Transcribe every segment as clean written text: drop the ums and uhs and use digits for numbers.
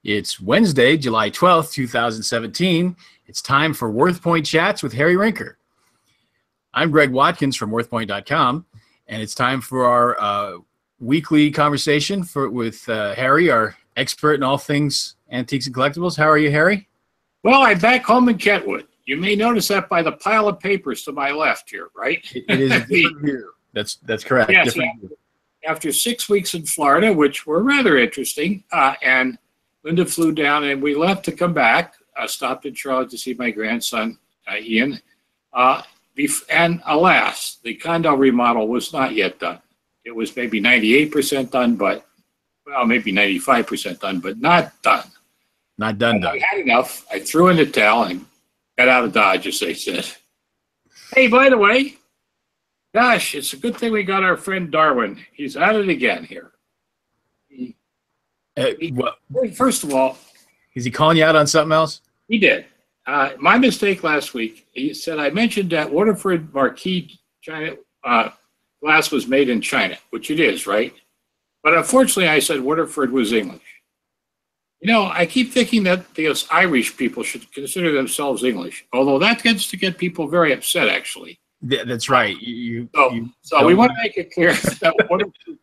It's Wednesday, July 12th, 2017. It's time for WorthPoint Chats with Harry Rinker. I'm Greg Watkins from WorthPoint.com, and it's time for our weekly conversation with Harry, our expert in all things antiques and collectibles. How are you, Harry? Well, I'm back home in Kentwood. You may notice that by the pile of papers to my left here, right? It is a different view. That's correct. Yes, after 6 weeks in Florida, which were rather interesting, and Linda flew down and we left to come back. Stopped in Charlotte to see my grandson, Ian. And alas, the condo remodel was not yet done. It was maybe 98% done, but, well, maybe 95% done, but not done. Not done. I had enough. I threw in the towel and got out of Dodge, as they said. Hey, by the way, gosh, it's a good thing we got our friend Darwin. He's at it again here. First of all, is he calling you out on something else? He did. My mistake last week. He said I mentioned that Waterford Marquis China glass was made in China, which it is, right? But unfortunately, I said Waterford was English. You know, I keep thinking that those Irish people should consider themselves English, although that tends to get people very upset, actually. That's right. So we want to make it clear that Waterford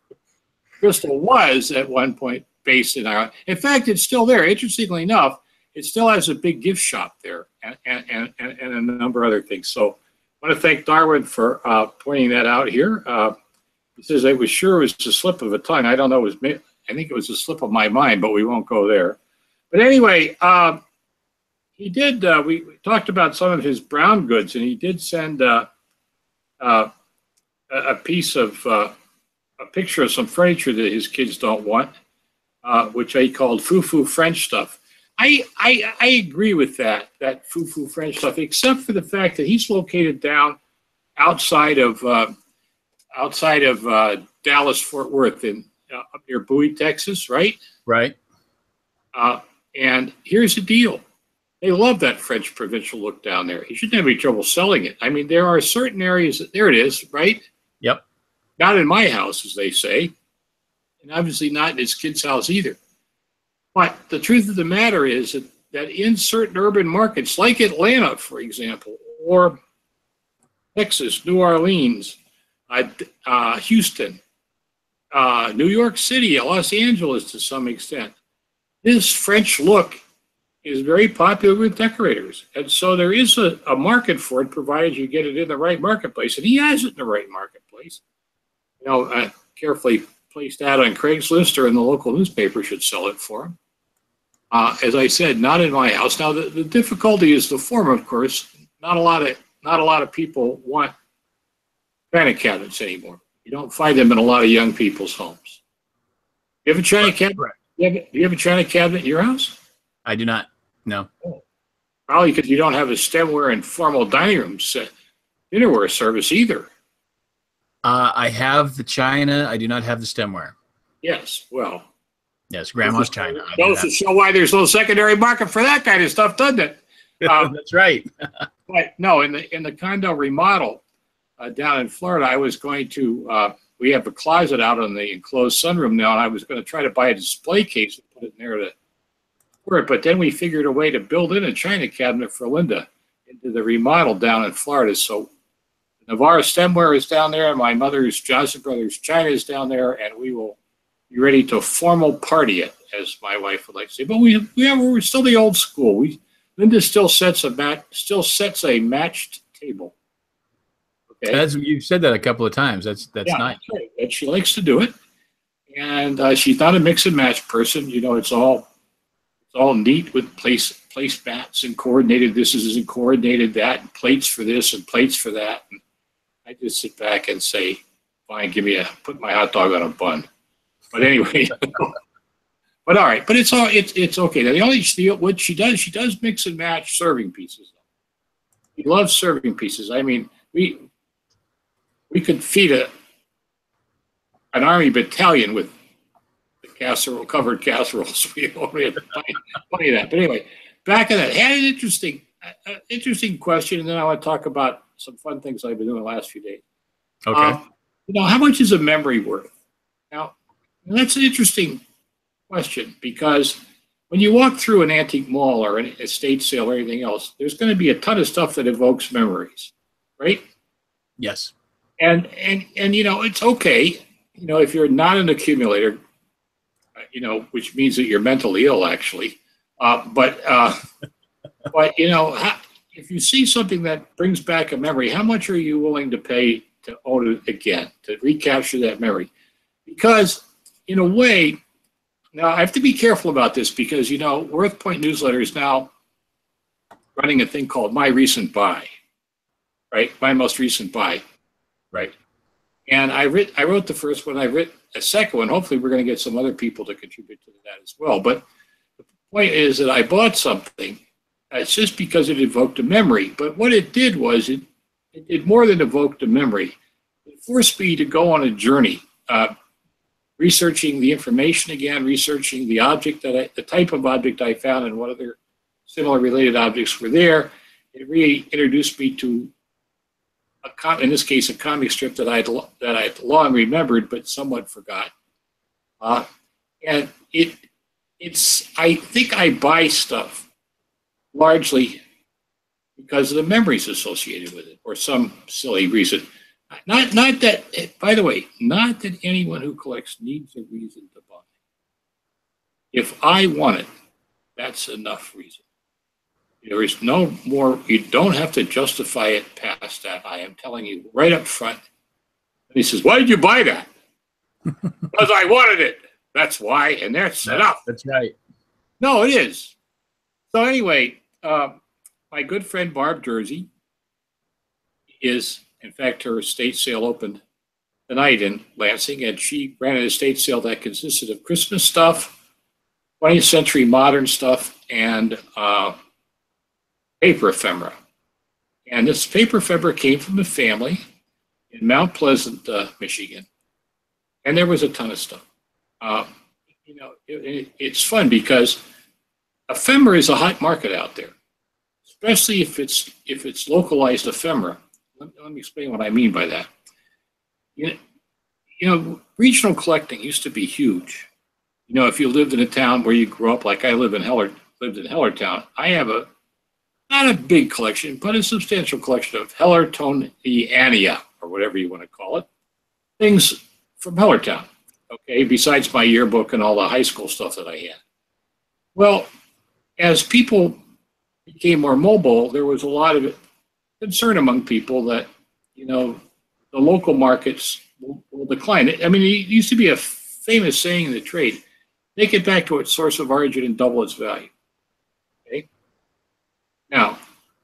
Crystal was at one point based in Ireland. In fact, it's still there. Interestingly enough, it still has a big gift shop there and a number of other things. So I want to thank Darwin for pointing that out here. He says, I was sure it was a slip of a tongue. I don't know. I think it was a slip of my mind, but we won't go there. But anyway, he did. We talked about some of his brown goods, and he did send a piece of a picture of some furniture that his kids don't want, which he called foo-foo French stuff. I agree with that foo-foo French stuff, except for the fact that he's located down outside of Dallas, Fort Worth, up near Bowie, Texas, right? Right. And here's the deal. They love that French provincial look down there. He shouldn't have any trouble selling it. I mean, there are certain areas there it is, right? Yep. Not in my house, as they say, and obviously not in his kid's house either. But the truth of the matter is that in certain urban markets, like Atlanta, for example, or Texas, New Orleans, Houston, New York City, Los Angeles to some extent, this French look is very popular with decorators. And so there is a market for it, provided you get it in the right marketplace. And he has it in the right marketplace. You know, carefully placed ad on Craigslist or in the local newspaper should sell it for him. As I said, not in my house. Now, the difficulty is the form, of course. Not a lot of people want china cabinets anymore. You don't find them in a lot of young people's homes. You have a china cabinet? Do you have a china cabinet in your house? I do not. No. Oh. Probably because you don't have a stemware and formal dining room set, dinnerware service either. I have the china. I do not have the stemware. Yes. Well. Yes, Grandma's china. Goes to show why there's no secondary market for that kind of stuff, doesn't it? That's right. But no, in the condo remodel down in Florida, I was going to. We have a closet out on the enclosed sunroom now, and I was going to try to buy a display case and put it in there to work. But then we figured a way to build in a china cabinet for Linda into the remodel down in Florida. So Navarre stemware is down there, and my mother's Johnson Brothers china is down there, and we will be ready to formal party it, as my wife would like to say. But we're still the old school. Linda still sets a matched table. Okay. You've said that a couple of times. That's nice. That's right. And she likes to do it, and she's not a mix and match person. You know, it's all neat with place mats and coordinated. This isn't coordinated that, and plates for this and plates for that. And I just sit back and say, "Fine, put my hot dog on a bun." But anyway, but all right. But it's okay. Now, what she does mix and match serving pieces. She loves serving pieces. I mean, we could feed an army battalion with the covered casseroles. We only have plenty of that. But anyway, back in that, had an interesting question, and then I want to talk about some fun things I've been doing the last few days. Okay. How much is a memory worth? Now, that's an interesting question because when you walk through an antique mall or an estate sale or anything else, there's going to be a ton of stuff that evokes memories, right? Yes. And it's okay, if you're not an accumulator, which means that you're mentally ill, actually. But if you see something that brings back a memory, how much are you willing to pay to own it again, to recapture that memory? Because in a way, now I have to be careful about this because, WorthPoint newsletter is now running a thing called My Recent Buy, right? My Most Recent Buy, right? And I wrote the first one, I wrote a second one. Hopefully we're going to get some other people to contribute to that as well. But the point is that I bought something. It's just because it evoked a memory. But what it did was it did more than evoked a memory. It forced me to go on a journey, researching the information again, researching the object the type of object I found and what other similar related objects were there. It really introduced me to in this case, a comic strip that I'd long remembered but somewhat forgot. And I think I buy stuff largely because of the memories associated with it, or some silly reason. Not that, by the way, not that anyone who collects needs a reason to buy. If I want it, that's enough reason. There is no more, you don't have to justify it past that. I am telling you right up front. And he says, why did you buy that? Because I wanted it. That's why, and that's enough. That's right. No, it is. So anyway, my good friend Barb Jersey is, in fact, her estate sale opened tonight in Lansing, and she ran an estate sale that consisted of Christmas stuff, 20th century modern stuff, and paper ephemera. And this paper ephemera came from a family in Mount Pleasant, Michigan. And there was a ton of stuff. It's fun because ephemera is a hot market out there, especially if it's localized ephemera. Let me explain what I mean by that. Regional collecting used to be huge. If you lived in a town where you grew up, like I lived in Hellertown, I have not a big collection, but a substantial collection of Hellertoniana, or whatever you want to call it, things from Hellertown, okay, besides my yearbook and all the high school stuff that I had. Well, as people became more mobile, there was a lot of concern among people that, the local markets will decline. I mean, it used to be a famous saying in the trade, take it back to its source of origin and double its value. Okay? Now,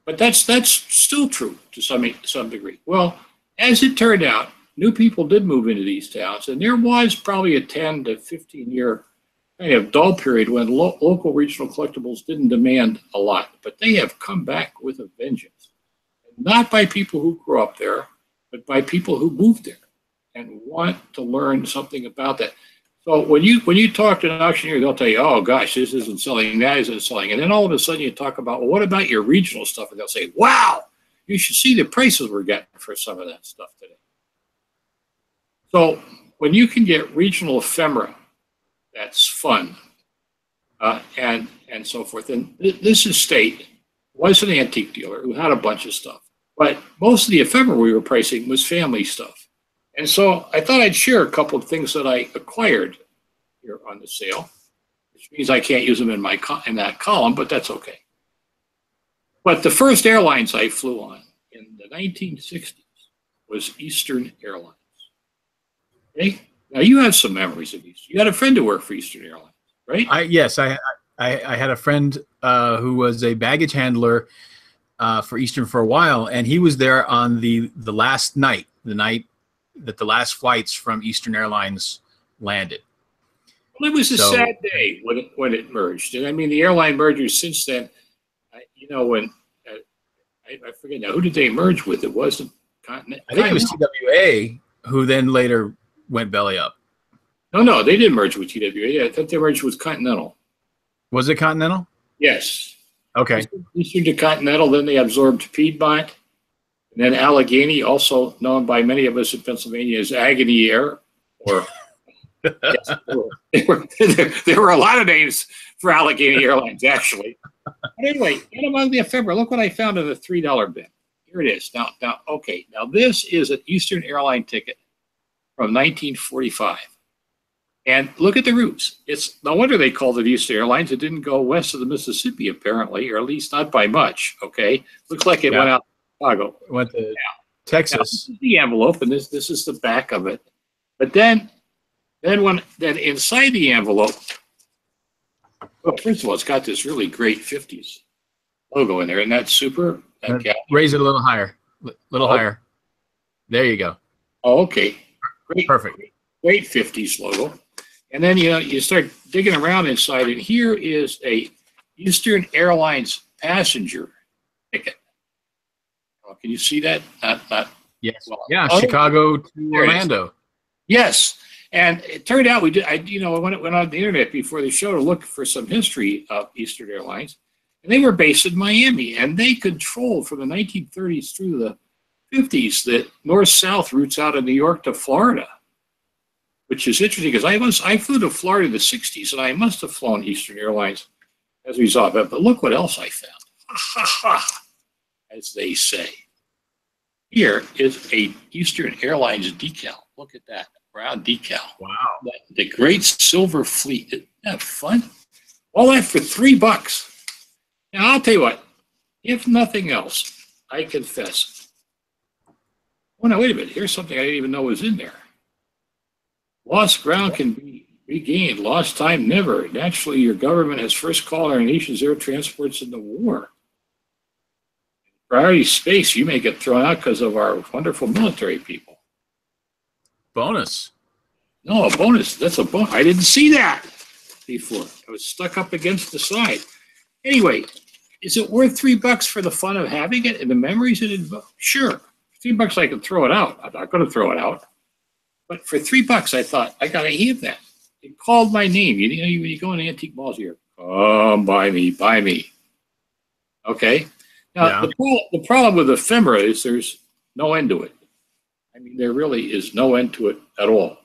but that's still true to some degree. Well, as it turned out, new people did move into these towns, and there was probably a 10 to 15 year kind of dull period when local regional collectibles didn't demand a lot, but they have come back with a vengeance. Not by people who grew up there, but by people who moved there and want to learn something about that. So when you talk to an auctioneer, they'll tell you, oh gosh, this isn't selling, that isn't selling. And then all of a sudden you talk about, well, what about your regional stuff? And they'll say, wow, you should see the prices we're getting for some of that stuff today. So when you can get regional ephemera, that's fun, and so forth. And this estate was an antique dealer who had a bunch of stuff, but most of the ephemera we were pricing was family stuff. And so I thought I'd share a couple of things that I acquired here on the sale, which means I can't use them in that column, but that's okay. But the first airlines I flew on in the 1960s was Eastern Airlines. Okay? Now you have some memories of Eastern. You had a friend who worked for Eastern Airlines, right? Yes, I had a friend who was a baggage handler for Eastern for a while, and he was there on the last night, the night that the last flights from Eastern Airlines landed. Well, it was a sad day when it merged. And I mean, the airline mergers since then, when I forget now, who did they merge with? It wasn't Continental. I think it was TWA, who then later went belly up. No, they didn't merge with TWA. I thought they merged with Continental. Was it Continental? Yes. Okay. Eastern to Continental, then they absorbed Piedmont. And then Allegheny, also known by many of us in Pennsylvania as Agony Air, or yes, there were a lot of names for Allegheny Airlines, actually. But anyway, in among the ephemera, look what I found in a $3 bin. Here it is. Now, okay. Now, this is an Eastern Airline ticket from 1945. And look at the routes. It's no wonder they called it Eastern Airlines. It didn't go west of the Mississippi, apparently, or at least not by much. Okay. Looks like it went out to Chicago. It went to Texas. Now, this is the envelope, and this is the back of it. But then inside the envelope, well, first of all, it's got this really great 50s logo in there, and that's super. Raise it a little higher. Higher. There you go. Oh, okay. Great. Perfect. Great 50s logo. And then, you start digging around inside, and here is a Eastern Airlines passenger ticket. Oh, can you see that? Not. Yes. Well, yeah, Chicago to Orlando. Yes. And it turned out I went on the internet before the show to look for some history of Eastern Airlines, and they were based in Miami, and they controlled from the 1930s through the 50s the north-south routes out of New York to Florida, which is interesting because I flew to Florida in the 60s, and I must have flown Eastern Airlines as a result of it. But look what else I found. Ha, ha, ha, as they say. Here is a Eastern Airlines decal. Look at that. Brown decal. Wow. The Great Silver Fleet. Isn't that fun? All that for $3. Now, I'll tell you what. If nothing else, I confess. Oh, no, wait a minute. Here's something I didn't even know was in there. Lost ground can be regained. Lost time, never. Naturally, your government has first called our nation's air transports in the war. Priority space, you may get thrown out because of our wonderful military people. Bonus. No, a bonus. That's a bonus. I didn't see that before. I was stuck up against the side. Anyway, is it worth $3 for the fun of having it and the memories it invokes? Sure. $3 I can throw it out. I'm not going to throw it out. But for $3, I thought, I got to have that. It called my name. You know, when you go in antique malls here, come buy me. Okay? Now, the problem with ephemera is there's no end to it. I mean, there really is no end to it at all.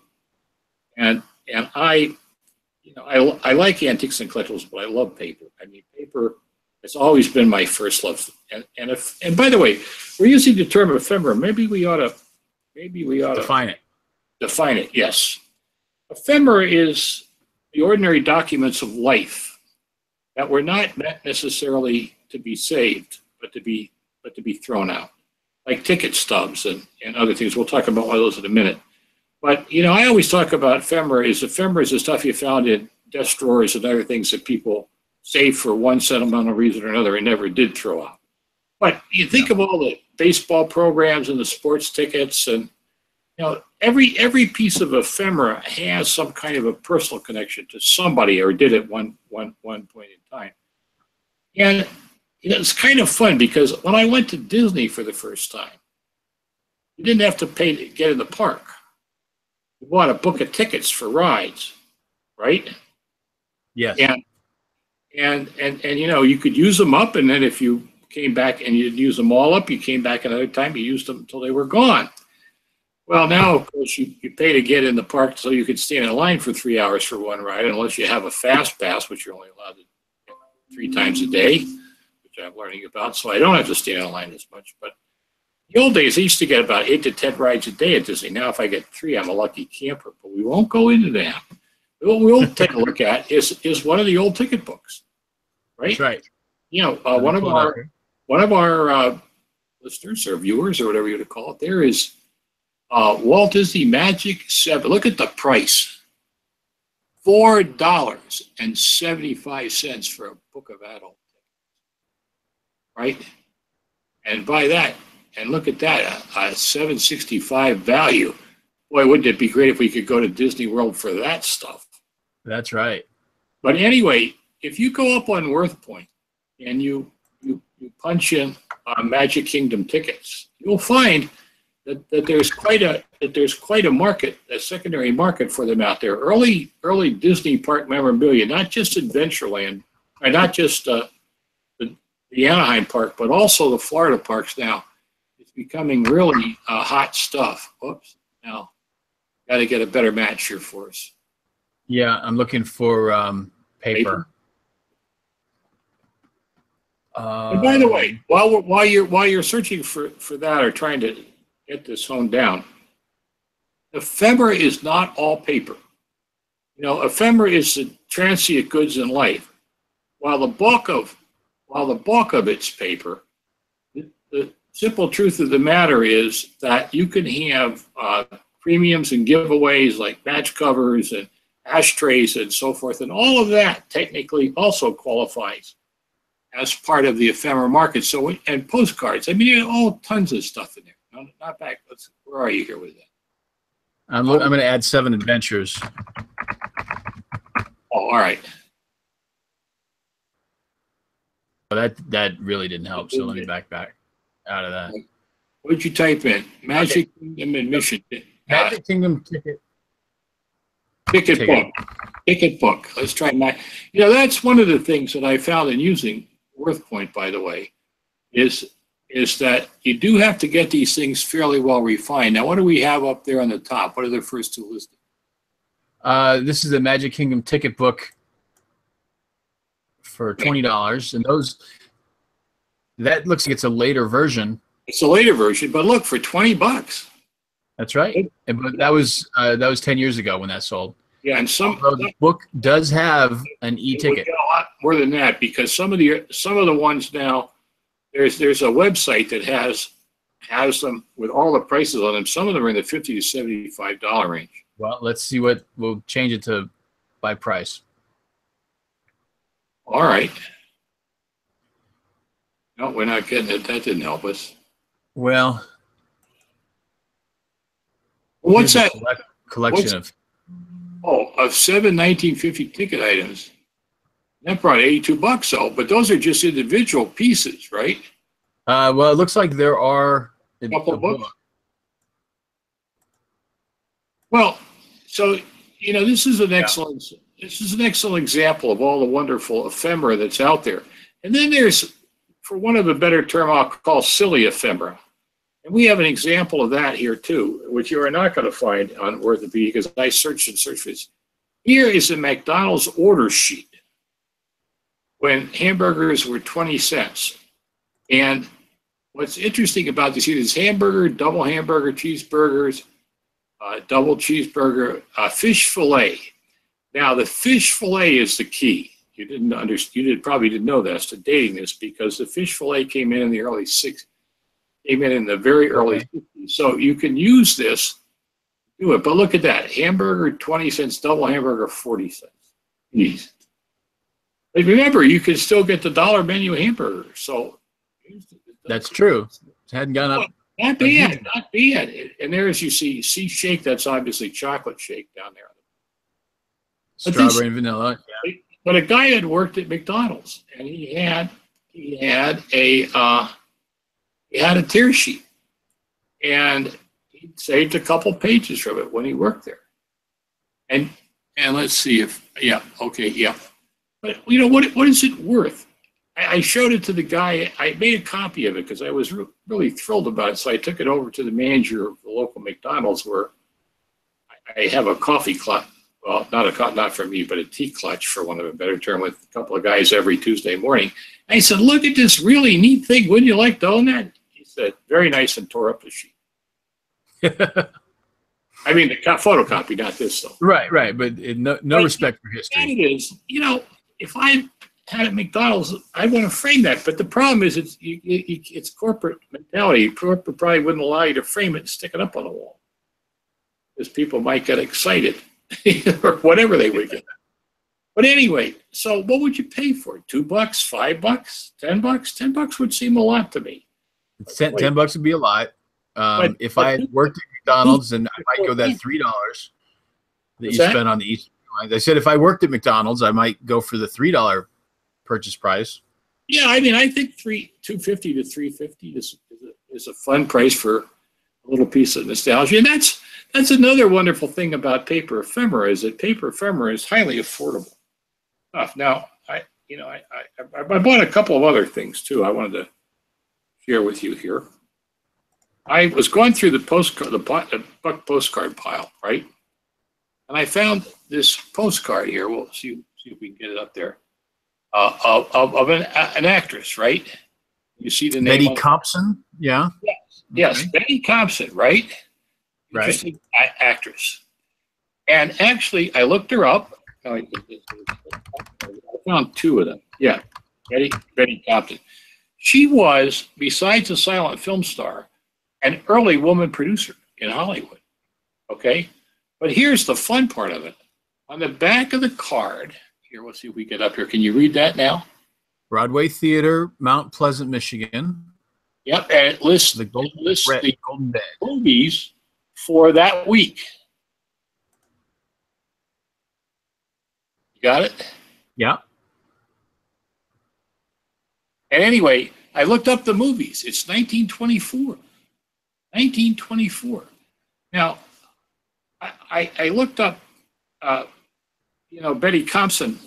And I like antiques and collectibles, but I love paper. I mean, paper has always been my first love. And by the way, we're using the term ephemera. Maybe we ought to define it. Define it. Yes, ephemera is the ordinary documents of life that were not meant necessarily to be saved, but to be thrown out, like ticket stubs and other things. We'll talk about one of those in a minute. But, I always talk about ephemera is the stuff you found in desk drawers and other things that people saved for one sentimental reason or another and never did throw out. But you think of all the baseball programs and the sports tickets, and every piece of ephemera has some kind of a personal connection to somebody or did at one point in time. And it's kind of fun because when I went to Disney for the first time, you didn't have to pay to get in the park. You bought a book of tickets for rides, right? Yes. And you could use them up, and then if you came back and you didn't use them all up, you came back another time, you used them until they were gone. Well, now, of course, you pay to get in the park so you could stand in line for 3 hours for one ride, unless you have a fast pass, which you're only allowed to get 3 times a day, which I'm learning about, so I don't have to stand in line as much. But in the old days, I used to get about 8 to 10 rides a day at Disney. Now, if I get 3, I'm a lucky camper, but we won't go into that. What we'll take a look at is one of the old ticket books, right? That's right. One of our listeners or viewers or whatever you want to call it, there is Walt Disney Magic 7. Look at the price. $4.75 for a book of adult, right? And buy that, and look at that, a $7.65 value. Boy, wouldn't it be great if we could go to Disney World for that stuff? That's right. But anyway, if you go up on WorthPoint and you punch in Magic Kingdom tickets, you'll find that there's quite a market, a secondary market for them out there. Early Disney park memorabilia, not just Adventureland, or not just the Anaheim park, but also the Florida parks now. It's becoming really hot stuff. Whoops! Now, got to get a better match here for us. Yeah, I'm looking for paper. And by the way, while you're searching for that or trying to get this honed down, ephemera is not all paper. You know, ephemera is the transient goods in life, while the bulk of it's paper. The simple truth of the matter is that you can have premiums and giveaways like match covers and ashtrays and so forth, and all of that technically also qualifies as part of the ephemera market. So, and postcards. I mean, all tons of stuff in there. No, not back. Where are you here with that? I'm going to add 7 adventures. Oh, all right. Well, that really didn't help. So let me back out of that. What did you type in? Magic Kingdom admission. Magic Kingdom ticket. Ticket book. Let's try my. You know, that's one of the things that I found in using WorthPoint, by the way, is that you do have to get these things fairly well refined. Now, what do we have up there on the top? What are the first 2 listed? This is the Magic Kingdom ticket book for $20, and that looks like it's a later version. It's a later version, but look, for $20. That's right. But that was 10 years ago when that sold. Yeah, and the book does have an e-ticket. A lot more than that, because some of the ones now, there's a website that has them with all the prices on them. Some of them are in the $50 to $75 range. Well, let's see what we'll change it to by price. All right. No, we're not getting it. That didn't help us. Well, what's that? Collection of 7 1950 ticket items. That brought $82 though, but those are just individual pieces, right? Well, it looks like there are a couple of books. Well, so you know, this is an excellent example of all the wonderful ephemera that's out there. And then there's, for want of a better term, I'll call silly ephemera. And we have an example of that here too, which you are not going to find on WorthPoint because I searched for this. Here is a McDonald's order sheet when hamburgers were 20 cents. And what's interesting about this here is hamburger, double hamburger, cheeseburgers, double cheeseburger, fish fillet. Now the fish fillet is the key. You probably didn't know this to dating this, because the fish fillet came in the early 60s. Came in the very early 50s. So you can use this, do it. But look at that. Hamburger, 20 cents, double hamburger, 40 cents. Jeez. But remember, you can still get the dollar menu hamburger. So that's true. It hadn't gone up. Not bad. And there, as you see, Shake, that's obviously chocolate shake down there. Strawberry and vanilla. Yeah. But a guy had worked at McDonald's, and he had a tear sheet, and he saved a couple pages from it when he worked there. And let's see if But you know what is it worth? I showed it to the guy. I made a copy of it because I was really thrilled about it. So I took it over to the manager of the local McDonald's, where I have a coffee clutch. Well, not for me, but a tea clutch, for one of a better term, with a couple of guys every Tuesday morning. And I said, "Look at this really neat thing. Wouldn't you like to own that?" He said, "Very nice," and tore up the sheet. I mean, the photocopy, not this though. Right. But no respect for history. And it is, you know, if I had at McDonald's, I want to frame that. But the problem is, it's corporate mentality. Corporate probably wouldn't allow you to frame it and stick it up on the wall, because people might get excited or whatever they would get. But anyway, so what would you pay for it? $2, $5, $10? $10 would seem a lot to me. $10 would be a lot. If I had worked at McDonald's, then I might go that $3 that you spent on the Eastern Airlines. I said if I worked at McDonald's, I might go for the $3 purchase price. Yeah, I mean, I think $250 to $350 is a fun price for a little piece of nostalgia, and that's another wonderful thing about paper ephemera, is that paper ephemera is highly affordable. Now, I bought a couple of other things too. I wanted to share with you here. I was going through the Buck postcard pile, right? And I found this postcard here. We'll see if we can get it up there. of an actress, right? You see the name Betty Compson? Yeah. Yes, Okay. Betty Compson, right? Right. Interesting actress. And actually, I looked her up. Oh, I found two of them. Yeah, Betty Compton. She was, besides a silent film star, an early woman producer in Hollywood. Okay? But here's the fun part of it. On the back of the card, here, let's see if we get up here. Can you read that now? Broadway Theater, Mount Pleasant, Michigan. Yep, and it lists The Golden Bed. movies for that week. You got it? Yeah. And anyway, I looked up the movies. It's 1924. 1924. Now, I looked up, Betty Compson.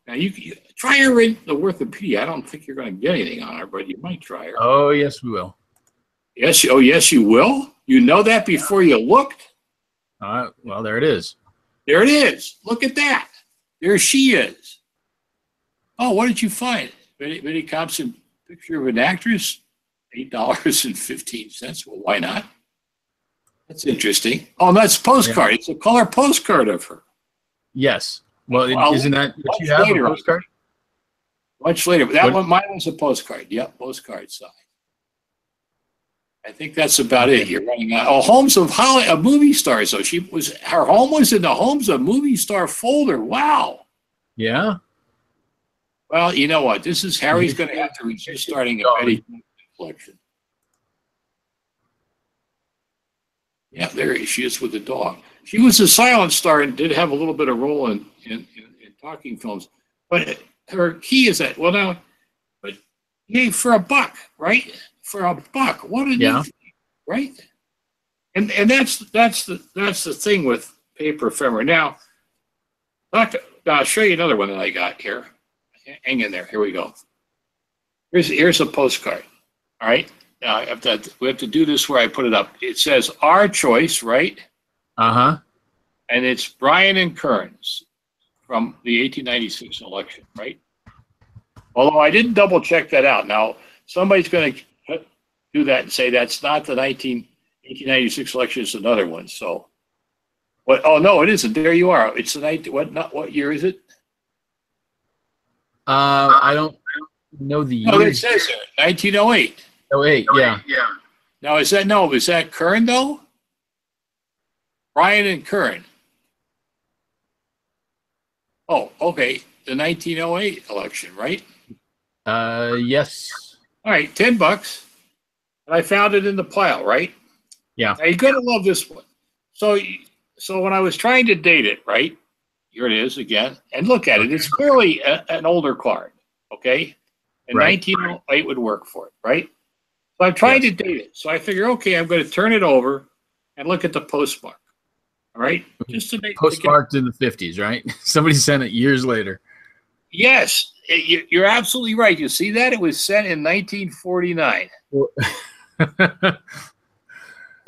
Now, you try her in the Worthopedia. I don't think you're going to get anything on her, but you might try her. Oh, yes, we will. Yes. Oh, yes, you will? You know that before you looked? Well, there it is. There it is. Look at that. There she is. Oh, what did you find? Betty Compson, picture of an actress, $8.15. Well, why not? That's interesting. Oh, that's postcard. Yeah. It's a color postcard of her. Yes. Well, isn't that what you have, a postcard? Much later. But mine was a postcard. Yep, postcard size. I think that's about it. You're running out. Oh, homes of movie stars. So her home was in the homes of movie star folder. Wow. Yeah. Well, you know what? This is Harry's going to have to resist starting a Betty collection. Yeah, there she is with the dog. She was a silent star and did have a little bit of role in talking films. But her key is that, well, now, but hey, for $1, right? For $1, what did you think, right? And that's the thing with paper ephemera. Now, I'll show you another one that I got here. Hang in there. Here we go. Here's a postcard. All right. Now we have to do this where I put it up. It says our choice, right? Uh-huh. And it's Bryan and Kearns from the 1896 election, right? Although I didn't double check that out. Now somebody's going to do that and say that's not the 1896 election; it's another one. So, what? Oh no, it isn't. There you are. It's the what year is it? I don't know the year. Oh, it says there, 1908. 08, yeah. Now, is that Kern, though? Bryan and Kern. Oh, okay. The 1908 election, right? Yes. All right, $10. And I found it in the pile, right? Yeah. Now, you're going to love this one. So when I was trying to date it, right? Here it is again. And look at it. It's clearly an older card, okay? And 1908 would work for it, right? So I'm trying to date it. So I figure, okay, I'm going to turn it over and look at the postmark. All right? Just to make postmarked in the 50s, right? Somebody sent it years later. Yes, you're absolutely right. You see that? It was sent in 1949.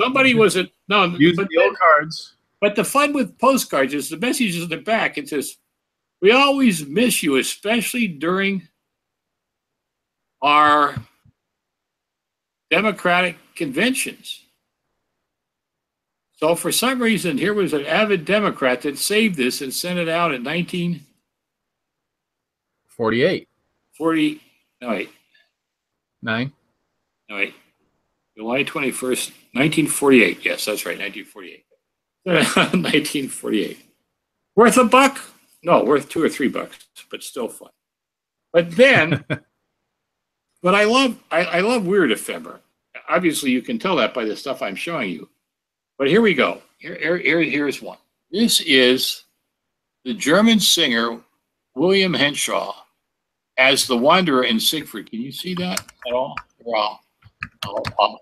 Somebody was it? No, use the old cards. But the fun with postcards is the message is in the back. It says, "We always miss you, especially during our Democratic conventions." So for some reason, here was an avid Democrat that saved this and sent it out in 1948. No, wait. 9. No, wait. July 21st, 1948. Yes, that's right, 1948. 1948. Worth $1? No, worth $2 or $3, but still fun. But then, but I love weird ephemera. Obviously, you can tell that by the stuff I'm showing you. But here we go. Here's one. This is the German singer William Henshaw as the Wanderer in Siegfried. Can you see that at all? Wow.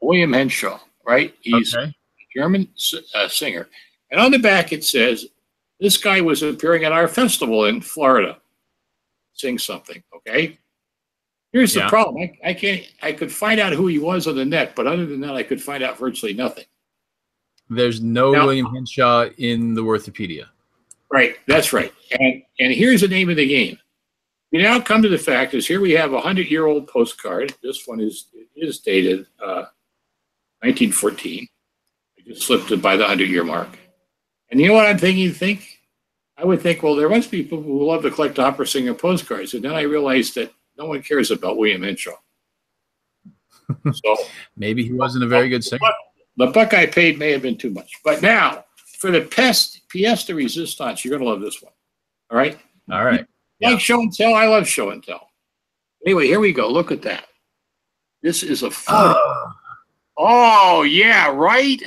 William Henshaw, right? He's a German singer. And on the back it says, this guy was appearing at our festival in Florida. Sing something, okay? Here's the problem. I could find out who he was on the net, but other than that, I could find out virtually nothing. There's no William Henshaw in the Worthopedia. Right, that's right. And here's the name of the game. We now come to the fact is here we have a 100-year-old postcard. This one is dated 1914. I just slipped it by the 100-year mark. And you know what I'm thinking? I would think, well, there must be people who love to collect opera singer postcards. And then I realized that no one cares about William Henshaw. So maybe he wasn't a very good singer. The buck I paid may have been too much. But now, for the pièce de résistance, you're going to love this one. All right? All right. Like show and tell? I love show and tell. Anyway, here we go. Look at that. This is a photo. Oh, yeah, right?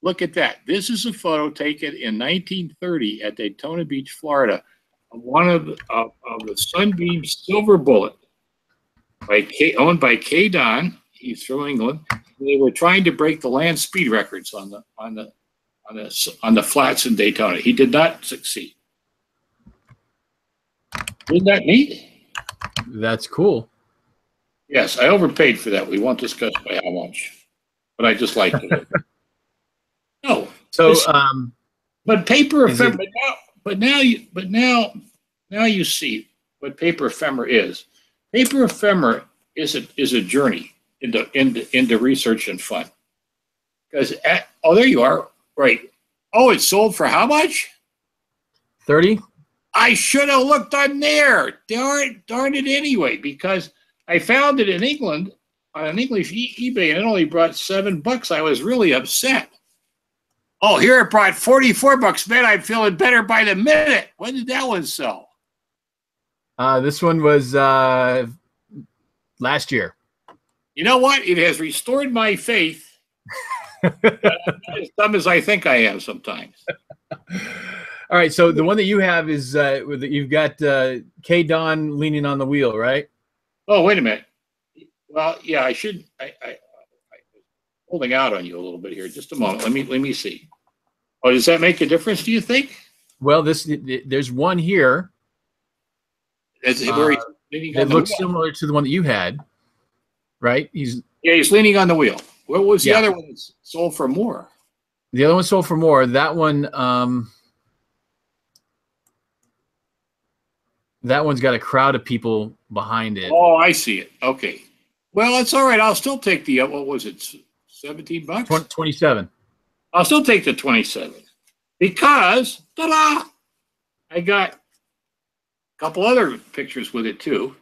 Look at that. This is a photo taken in 1930 at Daytona Beach, Florida, of one of the Sunbeam Silver Bullet, owned by K. Don. He's from England. They were trying to break the land speed records on the flats in Daytona. He did not succeed. Isn't that neat? That's cool. Yes, I overpaid for that. We won't discuss by how much, but I just liked it. No. So, but paper ephemera. But now you see what paper ephemera is. Paper ephemera is a journey into research and fun. Because there you are, right? Oh, it sold for how much? 30. I should have looked on there. Darn it anyway, because I found it in England on an English eBay and it only brought $7. I was really upset. Oh, here it brought $44. Man, I'm feeling better by the minute. When did that one sell? This one was last year. You know what? It has restored my faith. I'm not as dumb as I think I am sometimes. All right, so the one that you have is you've got K. Don leaning on the wheel, right? Oh, wait a minute. Well, yeah, I should. I holding out on you a little bit here. Just a moment. Let me see. Oh, does that make a difference? Do you think? Well, there's one here. It looks similar to the one that you had, right? He's leaning on the wheel. What was the other one that sold for more? The other one sold for more. That one. That one's got a crowd of people behind it. Oh, I see it. Okay. Well, it's all right. I'll still take the, what was it, $17? 27. I'll still take the 27 because, ta-da, I got a couple other pictures with it too.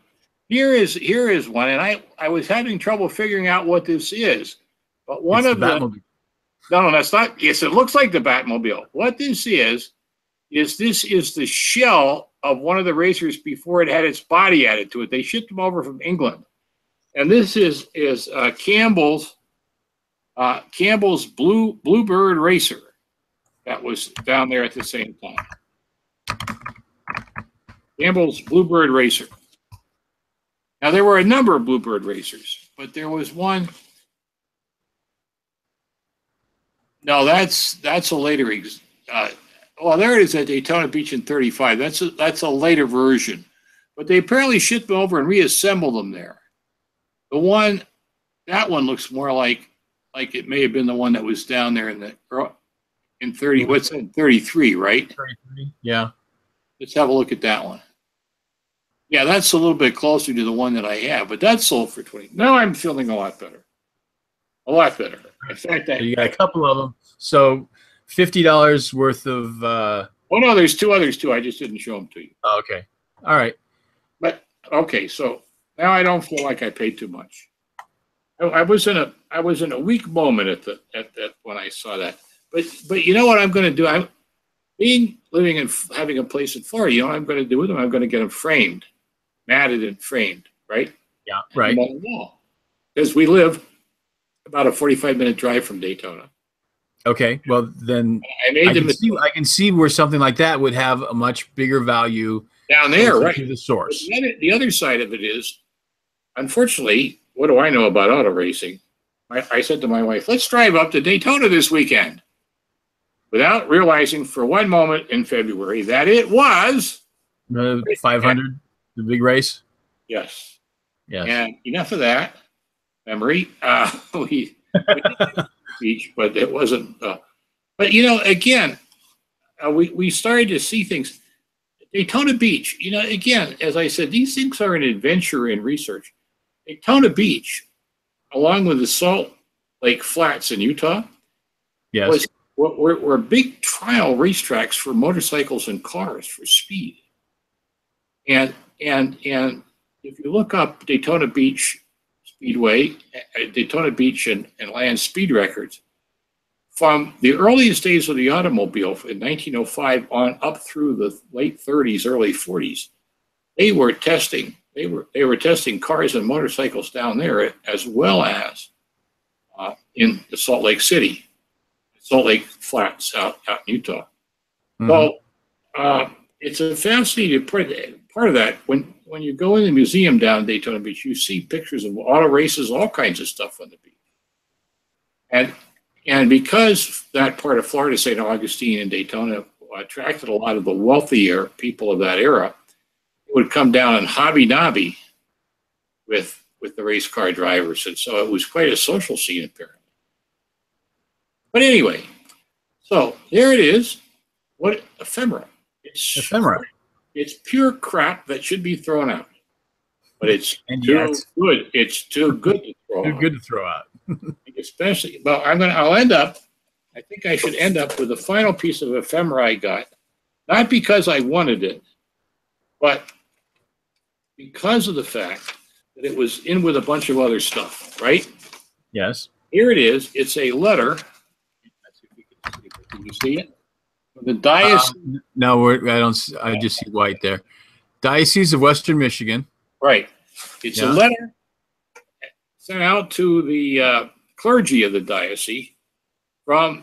Here is one, and I was having trouble figuring out what this is. But one of them, no, that's not. Yes, it looks like the Batmobile. What this is the shell of one of the racers before it had its body added to it. They shipped them over from England, and this is Campbell's Bluebird Racer that was down there at the same time. Campbell's Bluebird Racer. Now there were a number of Bluebird Racers, but there was one. No, that's a later. Well, there it is at Daytona Beach in '35. That's a later version, but they apparently shipped them over and reassembled them there. That one looks more like it may have been the one that was down there in 30. What's in 33, right? 33. Yeah. Let's have a look at that one. Yeah, that's a little bit closer to the one that I have, but that sold for 20. Now I'm feeling a lot better. A lot better. In fact, so you got a couple of them. So $50 worth of. Oh no, there's two others too. I just didn't show them to you. Oh, okay. All right. But okay, so now I don't feel like I paid too much. I was in a weak moment at that when I saw that. But you know what I'm going to do? I'm living and having a place in Florida. You know what I'm going to do with them? I'm going to get them framed, matted and framed, right? Yeah, right. Because we live about a 45-minute drive from Daytona. Okay, well then I can see where something like that would have a much bigger value down there, right? To the source. The other side of it is, unfortunately, what do I know about auto racing? I said to my wife, let's drive up to Daytona this weekend, without realizing for one moment in February that it was the 500, the big race. Yes. Yes. And enough of that memory. We beach, but it wasn't. But you know, again, we started to see things. Daytona Beach, again, as I said, these things are an adventure in research. Daytona Beach, along with the Salt Lake Flats in Utah, Yes. were big trial racetracks for motorcycles and cars for speed. And if you look up Daytona Beach Speedway, Daytona Beach and land speed records, from the earliest days of the automobile in 1905 on up through the late 30s, early 40s, they were testing cars and motorcycles down there, as well as in the Salt Lake Flats out in Utah. Mm-hmm. So it's a fascinating part of that. When you go in the museum down in Daytona Beach, you see pictures of auto races, all kinds of stuff on the beach. And because that part of Florida, St. Augustine and Daytona, attracted a lot of the wealthier people of that era, it would come down and hobby-nobby with the race car drivers. And so it was quite a social scene, apparently. But anyway, so there it is. What ephemera? It's ephemera. It's pure crap that should be thrown out. But it's too good. It's too good to throw out. Too good to throw out. Especially, well, I'll end up, I think I should end up with the final piece of ephemera I got, not because I wanted it, but because of the fact that it was in with a bunch of other stuff, right? Yes. Here it is. It's a letter. Let's see if we can see it. Can you see it? From the Diocese. No, I don't. I just see white there. Diocese of Western Michigan. Right. It's a letter sent out to the clergy of the diocese from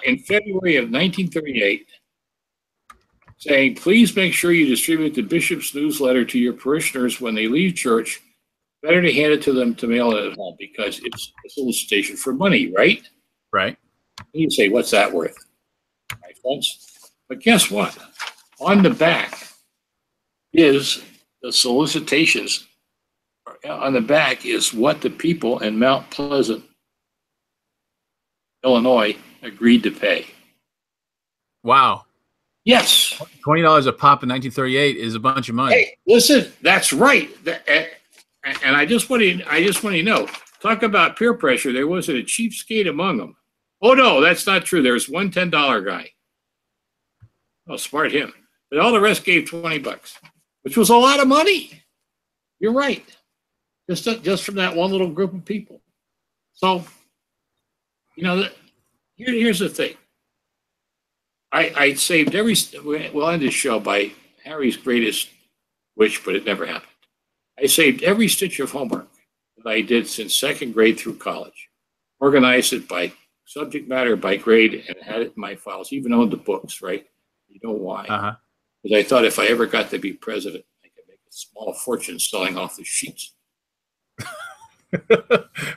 in February of 1938, saying, please make sure you distribute the bishop's newsletter to your parishioners when they leave church. Better to hand it to them to mail it at home because it's a solicitation for money, right? Right. You say, what's that worth? My friends. But guess what? On the back is the solicitations. On the back is what the people in Mount Pleasant, Illinois, agreed to pay. Wow. Yes. $20 a pop in 1938 is a bunch of money. Hey, listen, that's right. And I just want to know. Talk about peer pressure. There wasn't a cheapskate among them. Oh no, that's not true. There was one $10 guy. Oh, smart him. But all the rest gave $20, which was a lot of money. You're right. Just from that one little group of people. So, here's the thing. I saved we'll end this show by Harry's greatest wish, but it never happened. I saved every stitch of homework that I did since second grade through college, organized it by subject matter, by grade, and had it in my files, even owned the books, right? You know why? Because I thought if I ever got to be president, I could make a small fortune selling off the sheets.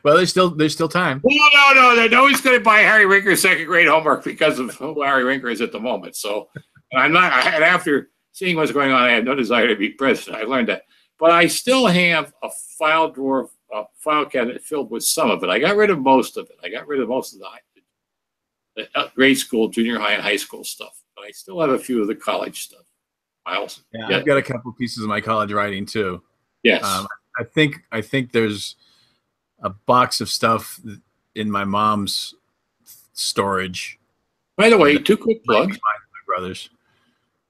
Well, there's still time. No, nobody's going to buy Harry Rinker's second grade homework because of who Harry Rinker is at the moment. So, and after seeing what's going on, I have no desire to be president. I learned that, but I still have a file drawer, a file cabinet filled with some of it. I got rid of most of it. I got rid of most of the grade school, junior high, and high school stuff, but I still have a few of the college stuff files. Yeah, I've got a couple pieces of my college writing too. Yes, I think there's a box of stuff in my mom's storage. By the way, two quick plugs. My brothers.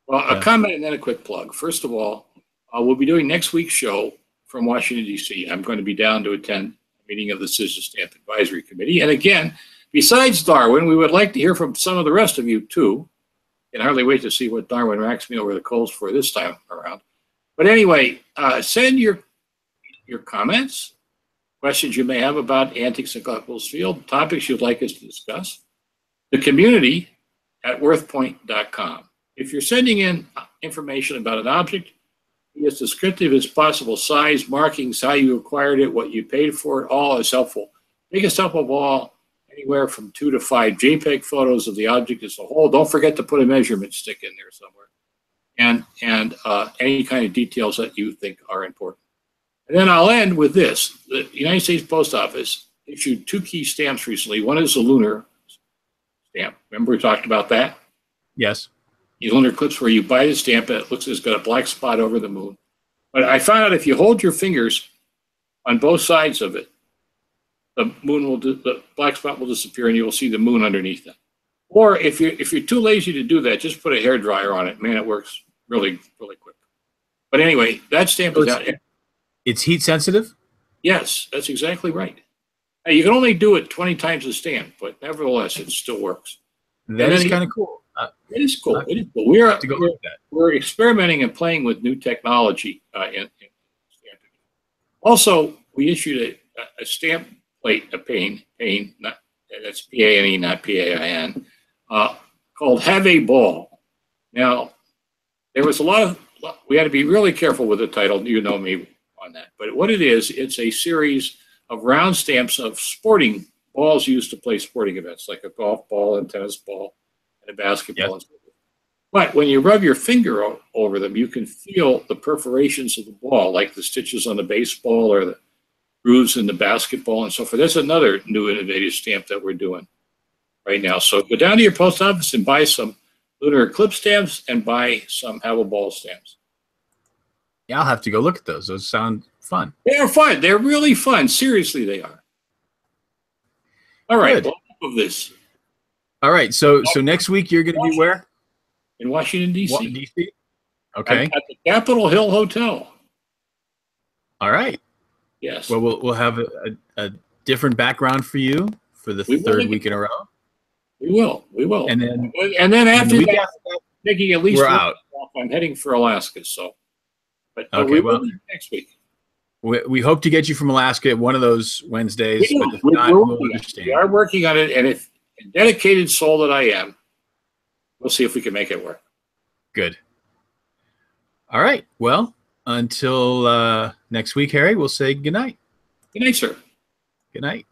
Well, a comment and then a quick plug. First of all, we'll be doing next week's show from Washington, D.C. I'm going to be down to attend a meeting of the Scissor Stamp Advisory Committee. And again, besides Darwin, we would like to hear from some of the rest of you, too. Can hardly wait to see what Darwin racks me over the coals for this time around. But anyway, send your comments, questions you may have about antiques and collectibles field, topics you'd like us to discuss, the community at WorthPoint.com. If you're sending in information about an object, be as descriptive as possible, size, markings, how you acquired it, what you paid for it, all is helpful. Biggest help of all, anywhere from 2 to 5 JPEG photos of the object as a whole. Don't forget to put a measurement stick in there somewhere. And any kind of details that you think are important. And then I'll end with this. The United States Post Office issued 2 key stamps recently. One is a lunar stamp. Remember we talked about that? Yes. lunar eclipse where you buy the stamp and it looks like it's got a black spot over the moon. But I found out if you hold your fingers on both sides of it, the black spot will disappear and you will see the moon underneath it. Or if you're too lazy to do that, just put a hairdryer on it. Man, it works really, really quick. But anyway, that stamp is out. It's heat sensitive? Yes, that's exactly right. Now, you can only do it 20 times a stamp, but nevertheless, it still works. That is kind of cool. It is cool. It is cool. We're experimenting and playing with new technology in stamping. Also, we issued a stamp plate, that's P-A-N-E, not P-A-I-N, called Have a Ball. Now, there was we had to be really careful with the title. You know me on that. But what it is, it's a series of round stamps of sporting balls used to play sporting events, like a golf ball and tennis ball and a basketball. Yep. But when you rub your finger over them, you can feel the perforations of the ball, like the stitches on the baseball or the grooves in the basketball and so forth. That's another new innovative stamp that we're doing right now. So go down to your post office and buy some lunar eclipse stamps and buy some Have a Ball stamps. Yeah, I'll have to go look at those. Those sound fun. They're fun. They're really fun. Seriously, they are. All right. Well, enough of this. All right. So next week you're going to be where? In Washington, D.C. D.C. Okay. At the Capitol Hill Hotel. All right. Yes. Well, we'll have a different background for you for the third week in a row. We will. We will. And then after that, taking at least we're out. Off, I'm heading for Alaska. So, but okay, we will be next week. We hope to get you from Alaska one of those Wednesdays. But if not, we'll understand. We are working on it, and if a dedicated soul that I am, we'll see if we can make it work. Good. All right. Well, until next week, Harry, we'll say good night. Good night, sir. Good night.